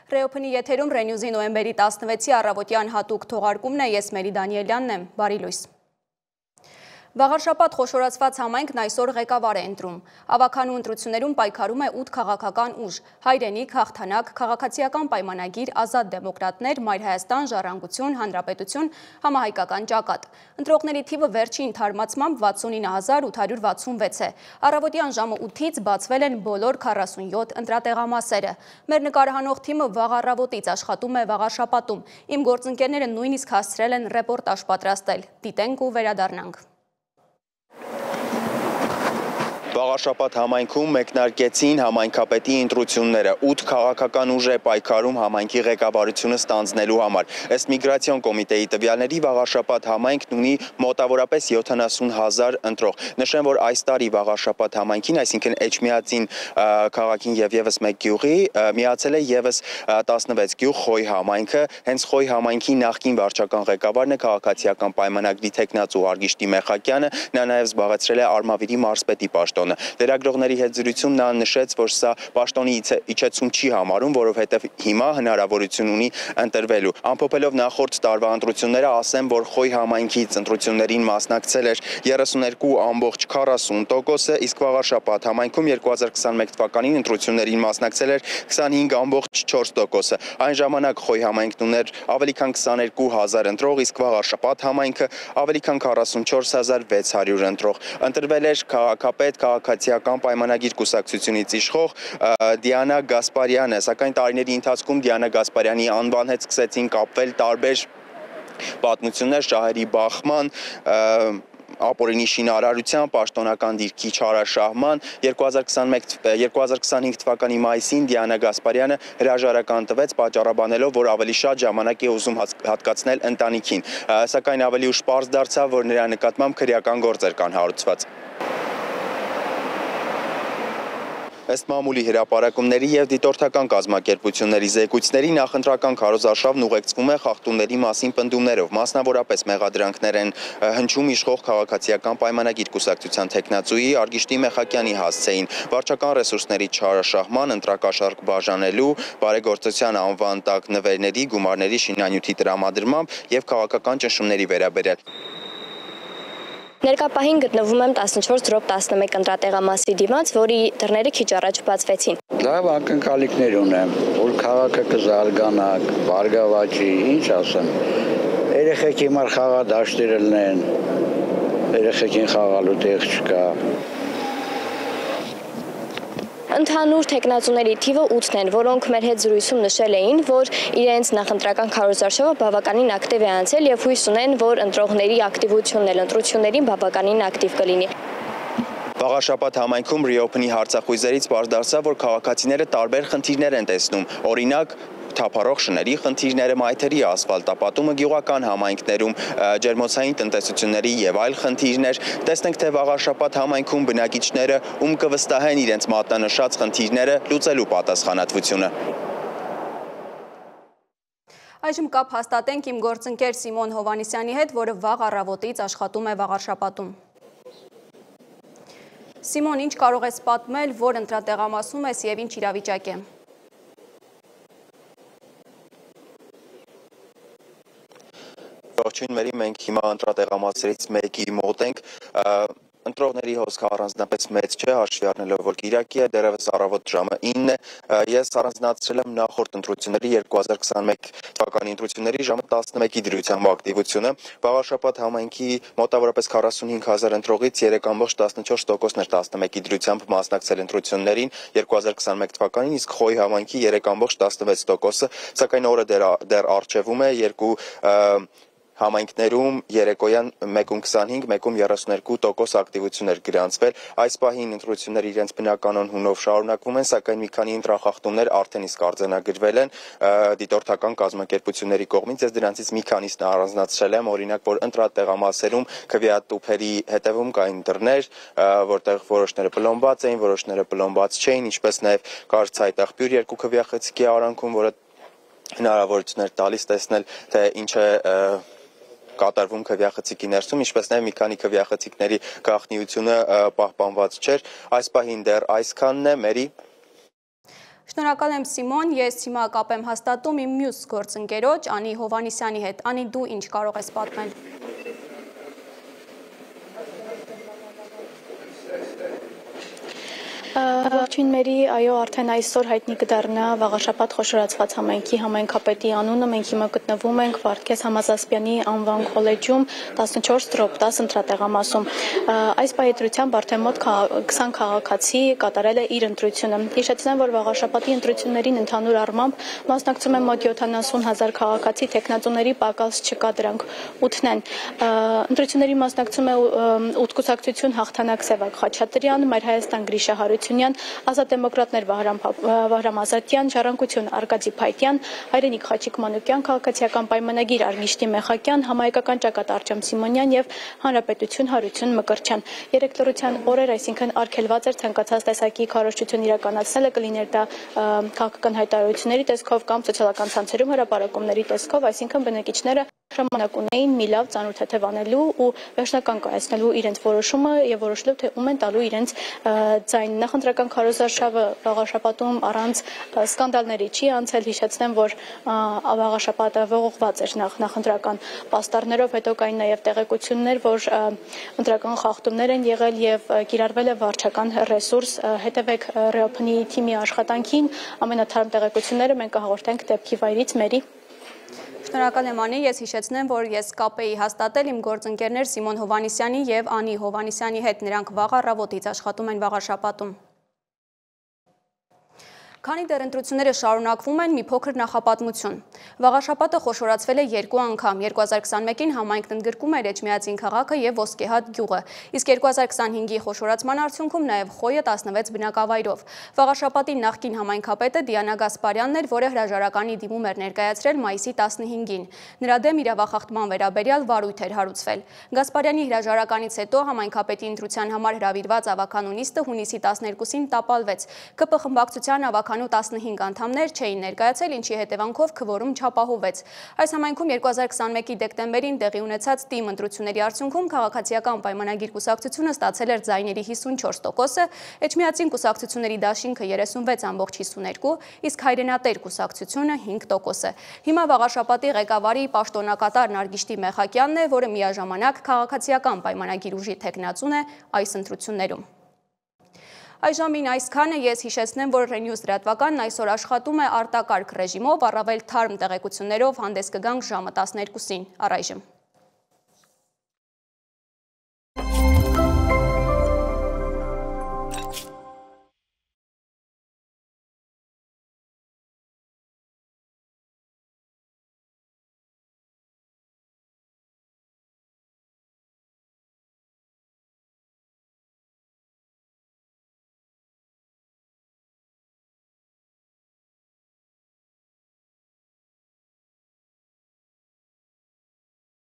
Ռեոփնի եթերում Ռենյուզի նոյեմբերի 16-ի առավոտյան հատուկ թողարկումն է, ես Մերի Դանիելյանն եմ, բարի լույս։ Վաղարշաբաթ խոշորացված համայնքն այսօր ղեկավար է ընտրում։ Ավականու ընտրություններում պայքարում է 8 քաղաքական ուժ՝ Հայրենիք, Հաղթանակ, Քաղաքացիական պայմանագիր, Ազատ դեմոկրատներ, Մայր Հայաստան, Ժառանգություն, Հանրապետություն, Համահայկական ճակատ։ Ընտրողների թիվը վերջին թարմացմամբ 69866 է։ Առավոտյան ժամը 8-ից բացվել են բոլոր 47 ընտրատեղամասերը։ Մեր նկարահանող թիմը վաղ առավոտից աշխատում է վաղարշաբաթում։ Իմ գործընկերները նույնիսկ հասցրել են ռեպորտաժ պատրաստել։ Դիտենք ու վերադառնանք։ Վաղարշաբաթ համայնքում մեկնարկեցին համայնքապետի ընտրությունները։ 8 քաղաքական ուժ է պայքարում համայնքի ղեկավարությունը ստանձնելու համար։ Ըստ միգրացիոն կոմիտեի տվյալների վաղարշաբաթ համայնքն ունի մոտավորապես 70,000 ընտրող։ Նշեմ, որ այս տարի վաղարշաբաթ համայնքին, այսինքն Էջմիածին քաղաքին եւ եւս մեկ գյուղի միացել է եւս 16 գյուղ Խոյ համայնքը։ Հենց Խոյ համայնքի նախկին վարչական ղեկավարն է քաղաքացիական պայմանագրի տեխնացու Արգիշտի Մեխակյանը, նա նաեւ զբաղեցրել է Արմավիրի մարզպետի պաշտոնը։ Լրագրողների հետ զրույցում նա նշեց, որ սա պաշտոնի իջեցում չի համարում, որովհետև հիմա հնարավորություն ունի ընտրվելու։ Ամփոփելով նախորդ տարվա ընտրությունները, ասեմ, որ Խոյ համայնքից ընտրություններին մասնակցել էր 32,40%, իսկ վաղարշաբաթ համայնքում 2021 թվականին ընտրություններին մասնակցել էր 25,4%։ Այն ժամանակ Խոյ համայնքն ուներ ավելի քան 22,000 ընտրող, իսկ վաղարշաբաթ համայնքը ավելի քան 44,600 ընտրող։ Ընտրվել էր քաղաքապետ քաղաքացիական պայմանագիր կուսակցությունից իշխող Դիանա Գասպարյանը, սակայն տարիների ընթացքում Դիանա Գասպարյանի անվան հետ սկսեցին կապվել տարբեր պատմություններ, շահերի բախման, ապօրինի շինարարության, պաշտոնական դիրքի չարաշահման։ 2025 թվականի մայիսին Դիանա Գասպարյանը հրաժարական տվեց, պատճառաբանելով, որ ավելի շատ ժամանակ է ուզում հատկացնել ընտանիքին, սակայն ավելի ուշ պարզ դարձավ, որ նրա նկատմամբ քրեական գործեր կան հարուցված։ Ըստ մամուլի հրապարակումների եւ դիտորդական կազմակերպությունների զեկույցների նախընտրական քարոզարշավն ուղեկցվում է խախտումների մասին պնդումներով, մասնավորապես մեղադրանքներ են հնչում իշխող քաղաքացիական պայմանագիր կուսակցության տեխնացուի Արգիշտի Մեխակյանի հասցեին, վարչական ռեսուրսների չարաշահման, ընտրակաշառք բաժանելու, բարեգործության անվան տակ նվերների, գումարների շինանյութի տրամադրմամբ եւ քաղաքական ճնշումների վերաբերյալ։ Ներկապահին գտնվում եմ 14/11 ընտրատեղամասի դիմաց, որի դռները քիչ առաջ բացվեցին։ Լավ ակնկալիքներ ունեմ, որ քաղաքը կզարգանա, բարգավաճի, ինչ ասեմ։ Երեխեք հիմար խաղադաշտեր լինեն, երեխեքին խաղալու տեղ չկա։ Ընդհանուր տեխնացուների թիվը 8-ն են, որոնք մեր հետ զրույցում նշել էին, որ իրենց նախընտրական քարոզարշավը բավականին ակտիվ է անցել եւ հույս ունեն, որ ընտրողների ակտիվությունն էլ ընտրություններին բավականին ակտիվ կլինի։ Վաղարշաբաթ համայնքում Ռեոփնի հարցախույզերից պարզ դարձավ, որ քաղաքացիները տարբեր խնդիրներ են տեսնում, օրինակ թափառող շների խնդիրները, մայթերի ասֆալտապատումը գյուղական համայնքներում, ջերմոցային տնտեսությունների եւ այլ խնդիրներ։ Տեսնենք, թե վաղարշաբաթ համայնքում բնակիչները ում կվստահեն իրենց մատնանշած խնդիրները լուծելու պատասխանատվությունը։ Այժմ կապ հաստատենք իմ գործընկեր Սիմոն Հովանիսյանի հետ, որը վաղ առավոտից աշխատում է վաղարշաբաթում։ Սիմոն, ինչ կարող ես պատմել, որ ընտրատեղամասում ես եւ ինչ իրավիճակ է։ Ողջույն Մերի, մենք հիմա ընտրատեղամասերից մեկի մոտ ենք, ընտրողների հոսքը առանձնապես մեծ չէ, հաշվի առնելով, որ կիրակի է, դեռևս առավոտ ժամը 9 է, ես առանձնացրել եմ նախորդ ընտրությունների 2021 թվականի ընտրությունների ժամը 11-ի դրությամբ ակտիվությունը, վաղարշաբաթ համայնքի մոտավորապես 45,000 ընտրողից 3,14%-ն էր 11-ի դրությամբ մասնակցել ընտրություններին 2021 թվականին, իսկ Խոյ համայնքի 3,16%-ը, սակայն օրը դեռ առջևում է, երկու համայնքներում երեկոյան 1,25, 1,32% ակտիվություն էր գրանցվել։ Այս պահին ընտրությունները իրենց բնականon հունով շարունակվում են, սակայն մի քանի ընտրախախտումներ արդեն իսկ արձանագրվել են դիտորդական կազմակերպությունների կողմից։ Ես դրանցից մի քանիսն առանձնացրել եմ, օրինակ, որ ընտրատեղամասերում քվեատուփերի հետևում կային դռներ, որտեղ որոշները պլոմբված էին, որոշները պլոմբված չէին, ինչպես նաև կար ցայտաղբյուր երկու քվեախցիկի արանքում, որը հնարավորություն էր տալիս տեսնել, թե ինչ է կատարվում քվեախցիկի ներսում, ինչպես նաև մի քանի քվեախցիկների գաղտնիությունը պահպանված չէր։ Այս պահին դեռ այսքանն է, Մերի։ Շնորհակալ եմ Սիմոն, ես հիմա կապ եմ հաստատում իմ մյուս գործընկերոջ Անի Հովհաննիսյանի հետ։ Անի, դու ինչ կարող ես պատմել։ Ողջույն մերի, այո, արդեն այսօր հայտնի կդառնա Վաղաշապատ խոշորացված համայնքի համայնքապետի անունը։ Մենք հիմա գտնվում ենք Վարդգես Համազասպյանի անվան քոլեջում 14/10 ընտրատեղամասում։ Այս պահետրությամբ արդեն մոտ 20 քաղաքացի կատարել է իր ընտրությունը։ Հիշեցնեմ, որ Վաղաշապատի ընտրություններին ընդհանուր առմամբ մասնակցում են մոտ 70,000 քաղաքացի, տեխնատուների պակաս չկա, դրանք 8-ն են։ Ընտրությունների մասնակցում է 8 կուսակցություն Հաղթանակ Սևակ Խաչատրյան, Մայր Հայաստան Գրիշա Հարությունյան, Ազատ դեմոկրատներ Վահրամ Ազատյան, Ժառանգություն Արկադի Փայտյան, Հայրենիք Խաչիկ Մանուկյան, Քաղաքացիական պայմանագիր Արմիշտի Մեխակյան, Համայնքական ճակատ Արտյոմ Սիմոնյան եւ Հանրապետություն Հարություն Մկրտչյան։ Երեք լրության օրեր, այսինքն արգելված էր ցանկացած տեսակի քարոզչություն իրականացնելը, կլիներ դա քաղաքական հայտարարությունների տեսքով կամ սոցիալական ցանցերում հրապարակումների տեսքով, այսինքն բնակիչները ժամանակ ունեին մի լավ ծանոթ թեթև անելու ու վերջնական կայացնելու իրենց որոշումը եւ որոշելով թե ում են տալու իրենց ձայն։ Նախընտրական քարոզարշավը Վաղաշապատում առանց սկանդալների չի անցել։ Հիշեցնեմ, որ Վաղաշապատը ողողված էր նախընտրական պաստառներով, հետո կային նաեւ տեղեկություններ, որ ընտրական խախտումներ են եղել եւ կիրառվել է վարչական ռեսուրս։ Հետևեք Reopen-ի թիմի աշխատանքին, ամենաթարմ տեղեկությունները մենք կհաղորդենք դեպքի վայրից մերի։ Շնորհակալ եմ Անի, ես հիշեցնեմ, որ ես կապ էի հաստատել իմ գործընկերներ Սիմոն Հովհաննիսյանի եւ Անի Հովհաննիսյանի հետ, նրանք վաղ առավոտից աշխատում են Վաղաշապատում։ Քանի դեռ ընտրությունները շարունակվում են, մի փոքր նախապատմություն։ Վաղաշապատը խոշորացվել է 2 անգամ։ 2021-ին համայնքն ընդգրկում էր Էջմիածին քաղաքը եւ Ոսկեհատ գյուղը, իսկ 2025-ի խոշորացման արդյունքում նաեւ Խոյը 16 բնակավայրով։ Վաղաշապատի նախկին համայնքապետը Դիանա Գասպարյանն էր, որը հրաժարականի դիմում էր ներկայացրել մայիսի 15-ին։ Նրա դեմ իրավախախտման վերաբերյալ վարույթ էր հարուցվել։ Գասպարյանի հրաժարականից հետո համայնքապետի ընտրության համար հրավիրված ավականու նիստը հունիսի 12-ին տապալվեց։ ԿՊ խմբակցության ավականու 15 անդամներ չէին ներկայացել, ինչի հետևանքով քվորում չապահովվեց։ Այս համայնքում 2021-ի դեկտեմբերին տեղի ունեցած ՏԻՄ ընտրությունների արդյունքում քաղաքացիական պայմանագիր կուսակցությունը ստացել էր ձայների 54%-ը, Էջմիածին կուսակցությունների դաշինքը 36.52%, իսկ Հայրենատեր կուսակցությունը 5%-ը։ Հիմա Վաղաշապատի ղեկավարի պաշտոնակատար Նարգիշտի Մեխակյանն է, որը միաժամանակ քաղաքացիական պայմանագիր ուժի թեկնածուն է այս ընտրություններում։ Այժմին այսքանը, ես հիշեցնեմ, որ Renews լրատվականն այսօր աշխատում է արտակարգ ռեժիմով, առավել թարմ տեղեկություններով հանդես կգանք ժամը 12-ին։ Առայժմ։